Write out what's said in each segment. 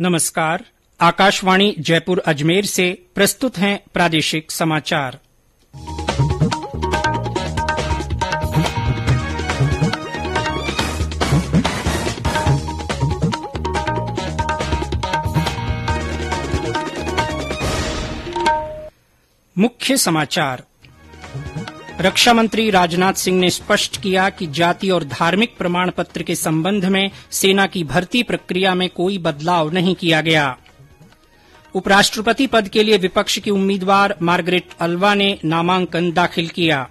नमस्कार। आकाशवाणी जयपुर अजमेर से प्रस्तुत हैं प्रादेशिक समाचार। मुख्य समाचार। रक्षा मंत्री राजनाथ सिंह ने स्पष्ट किया कि जाति और धार्मिक प्रमाण पत्र के संबंध में सेना की भर्ती प्रक्रिया में कोई बदलाव नहीं किया गया। उपराष्ट्रपति पद के लिए विपक्ष की उम्मीदवार मार्गरेट अल्वा ने नामांकन दाखिल किया।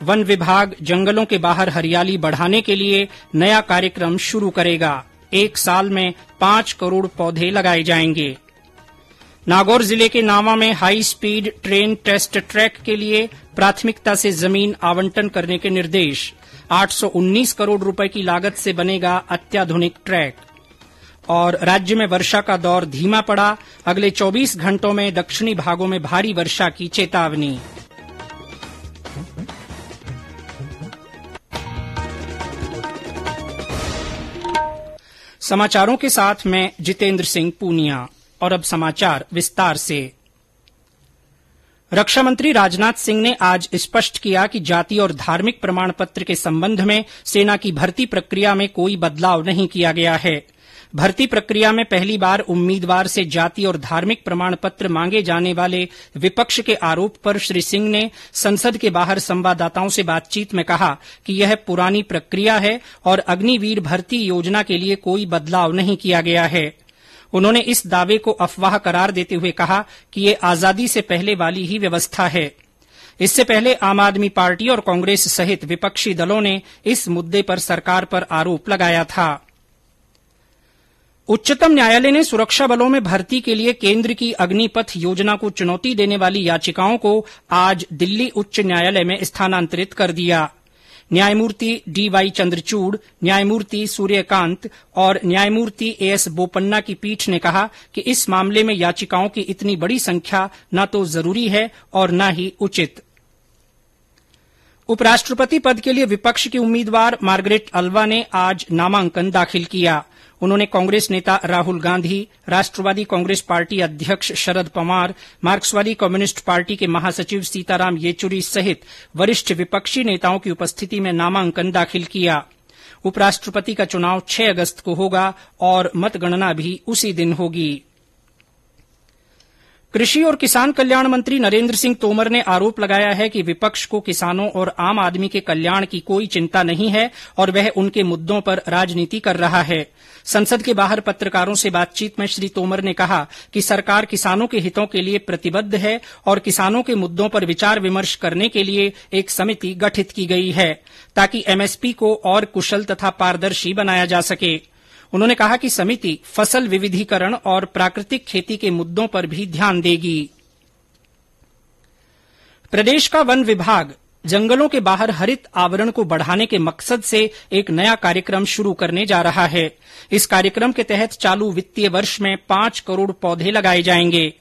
वन विभाग जंगलों के बाहर हरियाली बढ़ाने के लिए नया कार्यक्रम शुरू करेगा। 1 साल में 5 करोड़ पौधे लगाए जाएंगे। नागौर जिले के नावा में high speed train test track के लिए प्राथमिकता से जमीन आवंटन करने के निर्देश। 819 करोड़ रुपए की लागत से बनेगा अत्याधुनिक ट्रैक। और राज्य में वर्षा का दौर धीमा पड़ा। अगले 24 घंटों में दक्षिणी भागों में भारी वर्षा की चेतावनी। समाचारों के साथ मैं जितेंद्र सिंह पूनिया। और अब समाचार विस्तार से। रक्षा मंत्री राजनाथ सिंह ने आज स्पष्ट किया कि जाति और धार्मिक प्रमाण पत्र के संबंध में सेना की भर्ती प्रक्रिया में कोई बदलाव नहीं किया गया है। भर्ती प्रक्रिया में पहली बार उम्मीदवार से जाति और धार्मिक प्रमाण पत्र मांगे जाने वाले विपक्ष के आरोप पर श्री सिंह ने संसद के बाहर संवाददाताओं से बातचीत में कहा कि यह पुरानी प्रक्रिया है और अग्निवीर भर्ती योजना के लिए कोई बदलाव नहीं किया गया है। उन्होंने इस दावे को अफवाह करार देते हुए कहा कि ये आजादी से पहले वाली ही व्यवस्था है। इससे पहले आम आदमी पार्टी और कांग्रेस सहित विपक्षी दलों ने इस मुद्दे पर सरकार पर आरोप लगाया था। उच्चतम न्यायालय ने सुरक्षा बलों में भर्ती के लिए केंद्र की अग्निपथ योजना को चुनौती देने वाली याचिकाओं को आज दिल्ली उच्च न्यायालय में स्थानांतरित कर दिया। न्यायमूर्ति डी.वाई. चंद्रचूड़, न्यायमूर्ति सूर्यकांत और न्यायमूर्ति ए.एस. बोपन्ना की पीठ ने कहा कि इस मामले में याचिकाओं की इतनी बड़ी संख्या न तो जरूरी है और न ही उचित। उपराष्ट्रपति पद के लिए विपक्ष की उम्मीदवार मार्गरेट अल्वा ने आज नामांकन दाखिल किया। उन्होंने कांग्रेस नेता राहुल गांधी, राष्ट्रवादी कांग्रेस पार्टी अध्यक्ष शरद पवार, मार्क्सवादी कम्युनिस्ट पार्टी के महासचिव सीताराम येचुरी सहित वरिष्ठ विपक्षी नेताओं की उपस्थिति में नामांकन दाखिल किया। उपराष्ट्रपति का चुनाव 6 अगस्त को होगा और मतगणना भी उसी दिन होगी। कृषि और किसान कल्याण मंत्री नरेंद्र सिंह तोमर ने आरोप लगाया है कि विपक्ष को किसानों और आम आदमी के कल्याण की कोई चिंता नहीं है और वह उनके मुद्दों पर राजनीति कर रहा है। संसद के बाहर पत्रकारों से बातचीत में श्री तोमर ने कहा कि सरकार किसानों के हितों के लिए प्रतिबद्ध है और किसानों के मुद्दों पर विचार विमर्श करने के लिए एक समिति गठित की गई है ताकि एमएसपी को और कुशल तथा पारदर्शी बनाया जा सके। उन्होंने कहा कि समिति फसल विविधीकरण और प्राकृतिक खेती के मुद्दों पर भी ध्यान देगी। प्रदेश का वन विभाग जंगलों के बाहर हरित आवरण को बढ़ाने के मकसद से एक नया कार्यक्रम शुरू करने जा रहा है। इस कार्यक्रम के तहत चालू वित्तीय वर्ष में 5 करोड़ पौधे लगाए जाएंगे।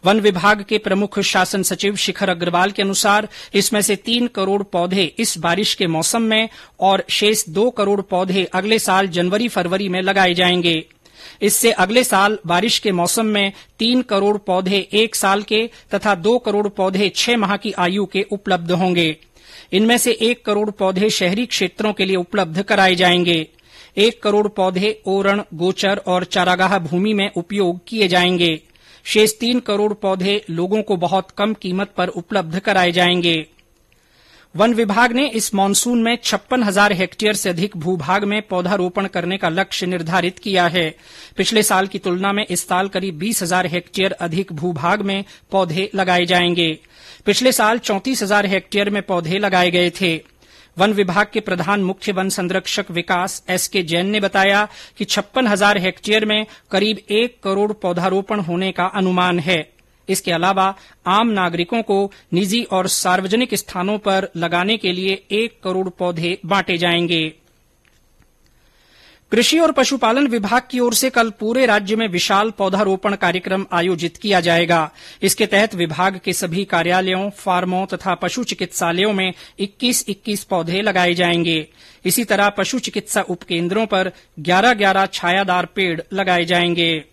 वन विभाग के प्रमुख शासन सचिव शिखर अग्रवाल के अनुसार इसमें से 3 करोड़ पौधे इस बारिश के मौसम में और शेष 2 करोड़ पौधे अगले साल जनवरी-फरवरी में लगाए जाएंगे। इससे अगले साल बारिश के मौसम में 3 करोड़ पौधे 1 साल के तथा 2 करोड़ पौधे 6 माह की आयु के उपलब्ध होंगे। इनमें से 1 करोड़ पौधे शहरी क्षेत्रों के लिए उपलब्ध कराए जाएंगे। 1 करोड़ पौधे ओरण, गोचर और चारागाह भूमि में उपयोग किए जाएंगे। शेष 3 करोड़ पौधे लोगों को बहुत कम कीमत पर उपलब्ध कराए जाएंगे। वन विभाग ने इस मानसून में 56,000 हेक्टेयर से अधिक भूभाग में पौधारोपण करने का लक्ष्य निर्धारित किया है। पिछले साल की तुलना में इस साल करीब 20,000 हेक्टेयर अधिक भूभाग में पौधे लगाए जाएंगे। पिछले साल 34,000 हेक्टेयर में पौधे लगाए गए थे। वन विभाग के प्रधान मुख्य वन संरक्षक विकास एस.के. जैन ने बताया कि 56,000 हेक्टेयर में करीब 1 करोड़ पौधारोपण होने का अनुमान है। इसके अलावा आम नागरिकों को निजी और सार्वजनिक स्थानों पर लगाने के लिए 1 करोड़ पौधे बांटे जाएंगे। कृषि और पशुपालन विभाग की ओर से कल पूरे राज्य में विशाल पौधारोपण कार्यक्रम आयोजित किया जाएगा। इसके तहत विभाग के सभी कार्यालयों, फार्मों तथा पशु चिकित्सालयों में 21-21 पौधे लगाए जाएंगे। इसी तरह पशु चिकित्सा उपकेन्द्रों पर 11-11 छायादार पेड़ लगाए जाएंगे।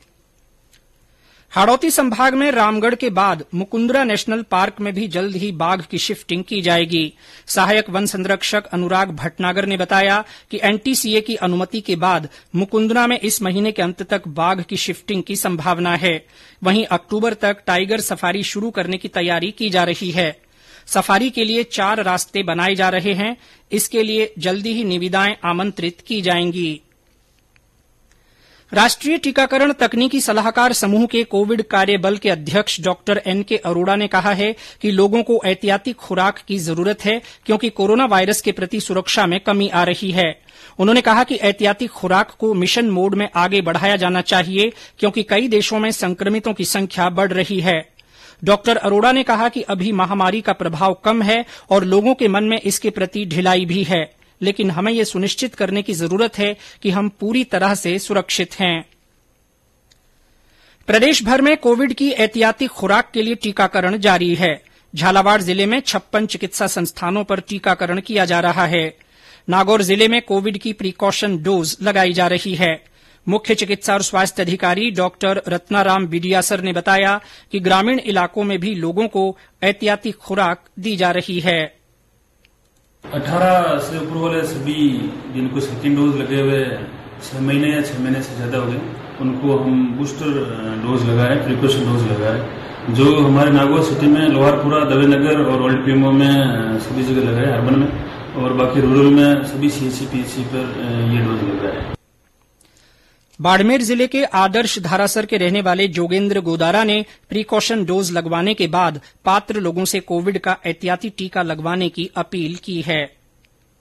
हाड़ौती संभाग में रामगढ़ के बाद मुकुंदरा नेशनल पार्क में भी जल्द ही बाघ की शिफ्टिंग की जाएगी। सहायक वन संरक्षक अनुराग भटनागर ने बताया कि एनटीसीए की अनुमति के बाद मुकुंदरा में इस महीने के अंत तक बाघ की शिफ्टिंग की संभावना है। वहीं अक्टूबर तक टाइगर सफारी शुरू करने की तैयारी की जा रही है। सफारी के लिए 4 रास्ते बनाए जा रहे हैं। इसके लिए जल्दी ही निविदाएं आमंत्रित की जाएंगी। राष्ट्रीय टीकाकरण तकनीकी सलाहकार समूह के कोविड कार्य बल के अध्यक्ष डॉक्टर एनके अरोड़ा ने कहा है कि लोगों को एहतियाती खुराक की जरूरत है, क्योंकि कोरोना वायरस के प्रति सुरक्षा में कमी आ रही है। उन्होंने कहा कि एहतियाती खुराक को मिशन मोड में आगे बढ़ाया जाना चाहिए, क्योंकि कई देशों में संक्रमितों की संख्या बढ़ रही है। डॉक्टर अरोड़ा ने कहा कि अभी महामारी का प्रभाव कम है और लोगों के मन में इसके प्रति ढिलाई भी है, लेकिन हमें यह सुनिश्चित करने की जरूरत है कि हम पूरी तरह से सुरक्षित हैं। प्रदेश भर में कोविड की एहतियाती खुराक के लिए टीकाकरण जारी है। झालावाड़ जिले में 56 चिकित्सा संस्थानों पर टीकाकरण किया जा रहा है। नागौर जिले में कोविड की प्रिकॉशन डोज लगाई जा रही है। मुख्य चिकित्सा और स्वास्थ्य अधिकारी डॉक्टर रत्नाराम बिडियासर ने बताया कि ग्रामीण इलाकों में भी लोगों को एहतियाती खुराक दी जा रही है। 18 से ऊपर वाले सभी जिनको सेकेंड डोज लगे हुए 6 महीने या 6 महीने से ज्यादा हो गए, उनको हम बूस्टर डोज लगा रहे हैं, प्रिकॉशन डोज लगा रहे हैं। जो हमारे नागौर सिटी में लोहारपुरा, दवेनगर और ओल्ड पीएमओ में सभी जगह लगा है, अर्बन में, और बाकी रूरल में सभी सीएचसी पीएचसी पर ये डोज लगा है। बाड़मेर जिले के आदर्श धारासर के रहने वाले जोगेंद्र गोदारा ने प्रिकॉशन डोज लगवाने के बाद पात्र लोगों से कोविड का एहतियाती टीका लगवाने की अपील की है।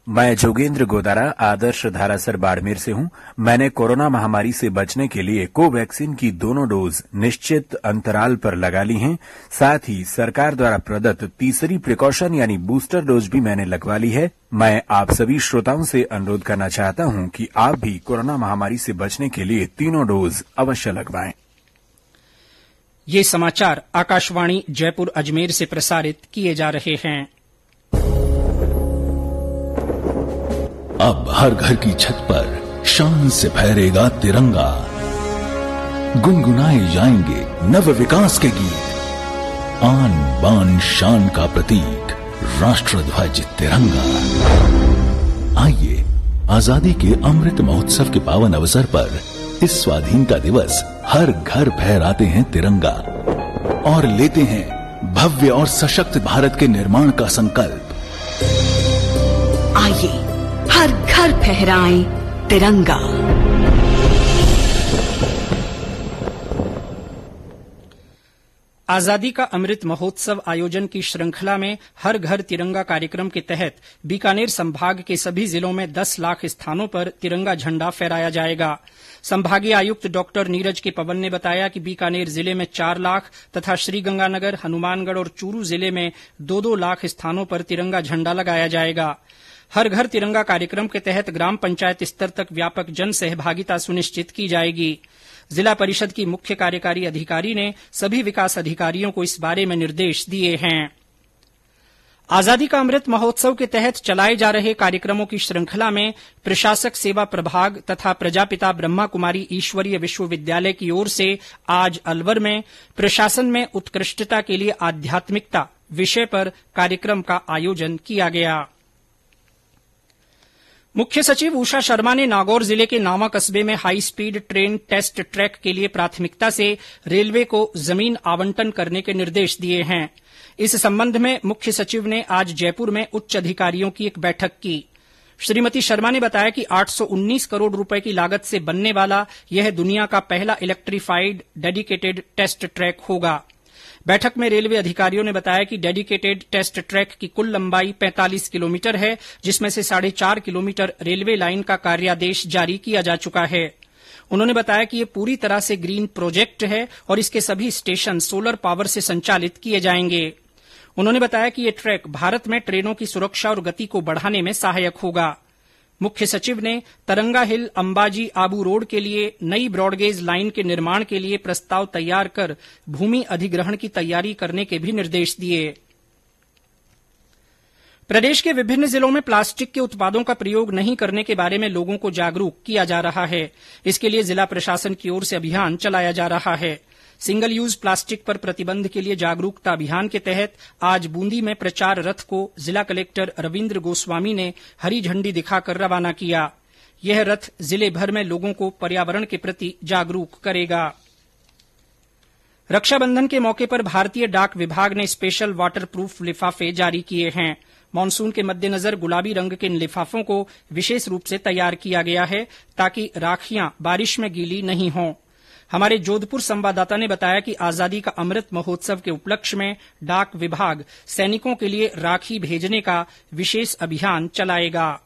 मैं जोगेंद्र गोदारा आदर्श धारासर बाड़मेर से हूं। मैंने कोरोना महामारी से बचने के लिए कोवैक्सीन की दोनों डोज निश्चित अंतराल पर लगा ली हैं। साथ ही सरकार द्वारा प्रदत्त तीसरी प्रिकॉशन यानी बूस्टर डोज भी मैंने लगवा ली है। मैं आप सभी श्रोताओं से अनुरोध करना चाहता हूं कि आप भी कोरोना महामारी से बचने के लिए तीनों डोज अवश्य लगवाएं। ये समाचार आकाशवाणी जयपुर अजमेर से प्रसारित किए जा रहे हैं। अब हर घर की छत पर शान से फहरेगा तिरंगा, गुनगुनाए जाएंगे नव विकास के गीत। आन बान शान का प्रतीक राष्ट्रध्वज तिरंगा। आइए आजादी के अमृत महोत्सव के पावन अवसर पर इस स्वाधीनता दिवस हर घर फहराते हैं तिरंगा और लेते हैं भव्य और सशक्त भारत के निर्माण का संकल्प। आइए हर घर फहराएं तिरंगा। आजादी का अमृत महोत्सव आयोजन की श्रृंखला में हर घर तिरंगा कार्यक्रम के तहत बीकानेर संभाग के सभी जिलों में 10 लाख स्थानों पर तिरंगा झंडा फहराया जाएगा। संभागीय आयुक्त डॉक्टर नीरज के पवन ने बताया कि बीकानेर जिले में 4 लाख तथा श्रीगंगानगर, हनुमानगढ़ और चूरू जिले में 2-2 लाख स्थानों पर तिरंगा झंडा लगाया जाएगा। हर घर तिरंगा कार्यक्रम के तहत ग्राम पंचायत स्तर तक व्यापक जन सहभागिता सुनिश्चित की जाएगी। जिला परिषद की मुख्य कार्यकारी अधिकारी ने सभी विकास अधिकारियों को इस बारे में निर्देश दिए हैं। आजादी का अमृत महोत्सव के तहत चलाए जा रहे कार्यक्रमों की श्रृंखला में प्रशासक सेवा प्रभाग तथा प्रजापिता ब्रह्मा कुमारी ईश्वरीय विश्वविद्यालय की ओर से आज अलवर में प्रशासन में उत्कृष्टता के लिए आध्यात्मिकता विषय पर कार्यक्रम का आयोजन किया गया। मुख्य सचिव उषा शर्मा ने नागौर जिले के नावा कस्बे में high speed train test track के लिए प्राथमिकता से रेलवे को जमीन आवंटन करने के निर्देश दिए हैं। इस संबंध में मुख्य सचिव ने आज जयपुर में उच्च अधिकारियों की एक बैठक की। श्रीमती शर्मा ने बताया कि 819 करोड़ रुपए की लागत से बनने वाला यह दुनिया का पहला इलेक्ट्रीफाइड डेडिकेटेड टेस्ट ट्रैक होगा। बैठक में रेलवे अधिकारियों ने बताया कि डेडिकेटेड टेस्ट ट्रैक की कुल लंबाई 45 किलोमीटर है, जिसमें से 4.5 किलोमीटर रेलवे लाइन का कार्यादेश जारी किया जा चुका है। उन्होंने बताया कि ये पूरी तरह से ग्रीन प्रोजेक्ट है और इसके सभी स्टेशन सोलर पावर से संचालित किए जाएंगे। उन्होंने बताया कि ये ट्रैक भारत में ट्रेनों की सुरक्षा और गति को बढ़ाने में सहायक होगा। मुख्य सचिव ने तरंगा हिल अंबाजी आबू रोड के लिए नई ब्रॉडगेज लाइन के निर्माण के लिए प्रस्ताव तैयार कर भूमि अधिग्रहण की तैयारी करने के भी निर्देश दिए। प्रदेश के विभिन्न जिलों में प्लास्टिक के उत्पादों का प्रयोग नहीं करने के बारे में लोगों को जागरूक किया जा रहा है। इसके लिए जिला प्रशासन की ओर से अभियान चलाया जा रहा है। सिंगल यूज प्लास्टिक पर प्रतिबंध के लिए जागरूकता अभियान के तहत आज बूंदी में प्रचार रथ को जिला कलेक्टर रविन्द्र गोस्वामी ने हरी झंडी दिखाकर रवाना किया। यह रथ जिले भर में लोगों को पर्यावरण के प्रति जागरूक करेगा। रक्षाबंधन के मौके पर भारतीय डाक विभाग ने स्पेशल वाटर प्रूफ लिफाफे जारी किए हैं। मानसून के मद्देनजर गुलाबी रंग के इन लिफाफों को विशेष रूप से तैयार किया गया है ताकि राखियां बारिश में गीली नहीं हों। हमारे जोधपुर संवाददाता ने बताया कि आजादी का अमृत महोत्सव के उपलक्ष्य में डाक विभाग सैनिकों के लिए राखी भेजने का विशेष अभियान चलाएगा।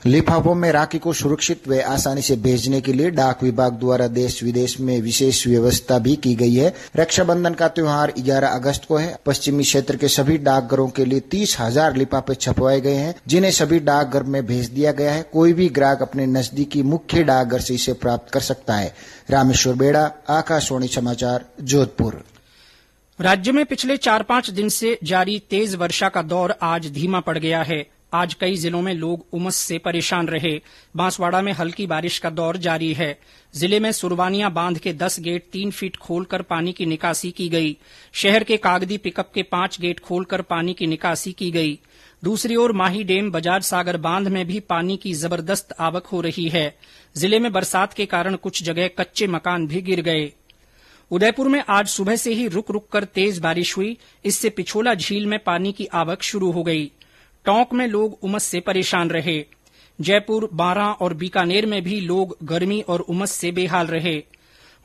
लिफाफों में राखी को सुरक्षित व आसानी से भेजने के लिए डाक विभाग द्वारा देश विदेश में विशेष व्यवस्था भी की गई है। रक्षाबंधन का त्योहार 11 अगस्त को है। पश्चिमी क्षेत्र के सभी डाकघरों के लिए 30,000 लिफाफे छपवाए गए हैं, जिन्हें सभी डाकघर में भेज दिया गया है। कोई भी ग्राहक अपने नजदीकी मुख्य डाकघर से इसे प्राप्त कर सकता है। रामेश्वर बेड़ा, आकाशवाणी समाचार, जोधपुर। राज्य में पिछले 4-5 दिन से जारी तेज वर्षा का दौर आज धीमा पड़ गया है। आज कई जिलों में लोग उमस से परेशान रहे। बांसवाड़ा में हल्की बारिश का दौर जारी है। जिले में सुरवानिया बांध के 10 गेट 3 फीट खोलकर पानी की निकासी की गई। शहर के कागदी पिकअप के 5 गेट खोलकर पानी की निकासी की गई। दूसरी ओर माही डेम बजाज सागर बांध में भी पानी की जबरदस्त आवक हो रही है। जिले में बरसात के कारण कुछ जगह कच्चे मकान भी गिर गए। उदयपुर में आज सुबह से ही रुक रुक कर तेज बारिश हुई। इससे पिछोला झील में पानी की आवक शुरू हो गई। टोंक में लोग उमस से परेशान रहे। जयपुर, बारां और बीकानेर में भी लोग गर्मी और उमस से बेहाल रहे।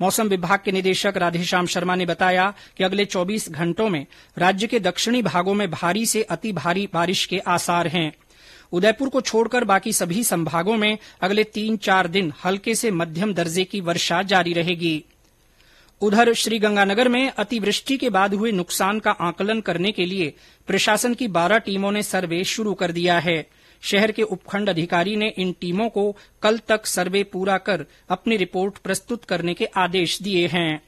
मौसम विभाग के निदेशक राधेश्याम शर्मा ने बताया कि अगले 24 घंटों में राज्य के दक्षिणी भागों में भारी से अति भारी बारिश के आसार हैं। उदयपुर को छोड़कर बाकी सभी संभागों में अगले 3-4 दिन हल्के से मध्यम दर्जे की वर्षा जारी रहेगी। उधर श्रीगंगानगर में अतिवृष्टि के बाद हुए नुकसान का आकलन करने के लिए प्रशासन की 12 टीमों ने सर्वे शुरू कर दिया है। शहर के उपखंड अधिकारी ने इन टीमों को कल तक सर्वे पूरा कर अपनी रिपोर्ट प्रस्तुत करने के आदेश दिए हैं।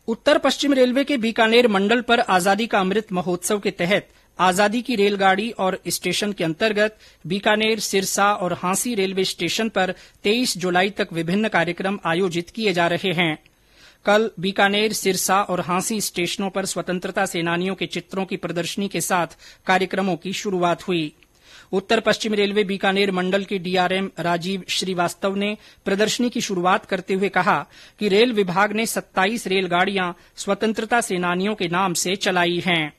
उत्तर पश्चिम रेलवे के बीकानेर मंडल पर आजादी का अमृत महोत्सव के तहत आजादी की रेलगाड़ी और स्टेशन के अंतर्गत बीकानेर, सिरसा और हांसी रेलवे स्टेशन पर 23 जुलाई तक विभिन्न कार्यक्रम आयोजित किए जा रहे हैं। कल बीकानेर, सिरसा और हांसी स्टेशनों पर स्वतंत्रता सेनानियों के चित्रों की प्रदर्शनी के साथ कार्यक्रमों की शुरूआत हुई। उत्तर पश्चिम रेलवे बीकानेर मंडल के डीआरएम राजीव श्रीवास्तव ने प्रदर्शनी की शुरूआत करते हुए कहा कि रेल विभाग ने 27 रेलगाड़ियां स्वतंत्रता सेनानियों के नाम से चलाई हैं।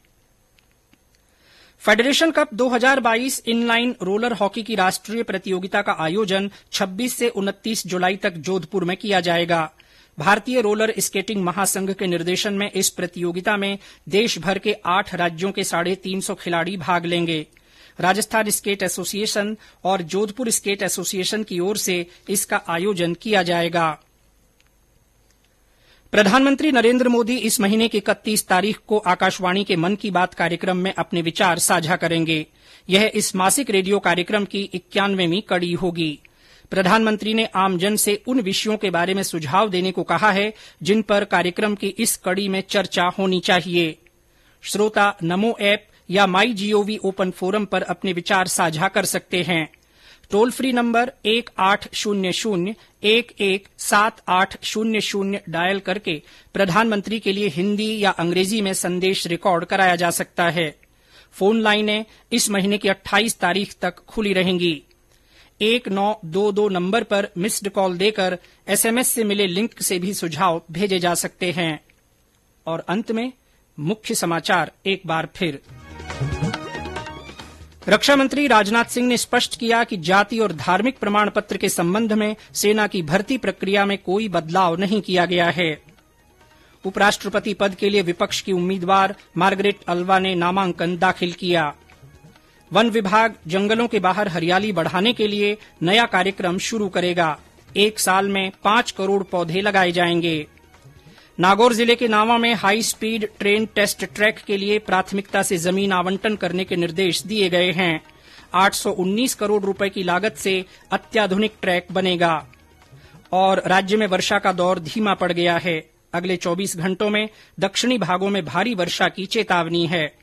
Federation cup 2022 inline roller hockey की राष्ट्रीय प्रतियोगिता का आयोजन 26 से 29 जुलाई तक जोधपुर में किया जाएगा। भारतीय रोलर स्केटिंग महासंघ के निर्देशन में इस प्रतियोगिता में देश भर के 8 राज्यों के 350 खिलाड़ी भाग लेंगे। राजस्थान स्केट एसोसिएशन और जोधपुर स्केट एसोसिएशन की ओर से इसका आयोजन किया जाएगा। प्रधानमंत्री नरेंद्र मोदी इस महीने की 31 तारीख को आकाशवाणी के मन की बात कार्यक्रम में अपने विचार साझा करेंगे। यह इस मासिक रेडियो कार्यक्रम की 91वीं कड़ी होगी। प्रधानमंत्री ने आमजन से उन विषयों के बारे में सुझाव देने को कहा है जिन पर कार्यक्रम की इस कड़ी में चर्चा होनी चाहिए। श्रोता नमो ऐप या माई जीओवी ओपन फोरम पर अपने विचार साझा कर सकते हैं। टोल फ्री नंबर 1800-117800 डायल करके प्रधानमंत्री के लिए हिंदी या अंग्रेजी में संदेश रिकॉर्ड कराया जा सकता है। फोन लाइनें इस महीने की 28 तारीख तक खुली रहेंगी। 1922 नंबर पर मिस्ड कॉल देकर एसएमएस से मिले लिंक से भी सुझाव भेजे जा सकते हैं। और अंत में मुख्य समाचार एक बार फिर। रक्षा मंत्री राजनाथ सिंह ने स्पष्ट किया कि जाति और धार्मिक प्रमाण पत्र के संबंध में सेना की भर्ती प्रक्रिया में कोई बदलाव नहीं किया गया है। उपराष्ट्रपति पद के लिए विपक्ष की उम्मीदवार मार्गरेट अल्वा ने नामांकन दाखिल किया। वन विभाग जंगलों के बाहर हरियाली बढ़ाने के लिए नया कार्यक्रम शुरू करेगा। 1 साल में 5 करोड़ पौधे लगाए जाएंगे। नागौर जिले के नावा में high speed train test track के लिए प्राथमिकता से जमीन आवंटन करने के निर्देश दिए गए हैं। 819 करोड़ रुपए की लागत से अत्याधुनिक ट्रैक बनेगा। और राज्य में वर्षा का दौर धीमा पड़ गया है। अगले 24 घंटों में दक्षिणी भागों में भारी वर्षा की चेतावनी है।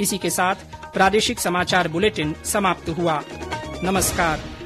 इसी के साथ प्रादेशिक समाचार बुलेटिन समाप्त हुआ। नमस्कार।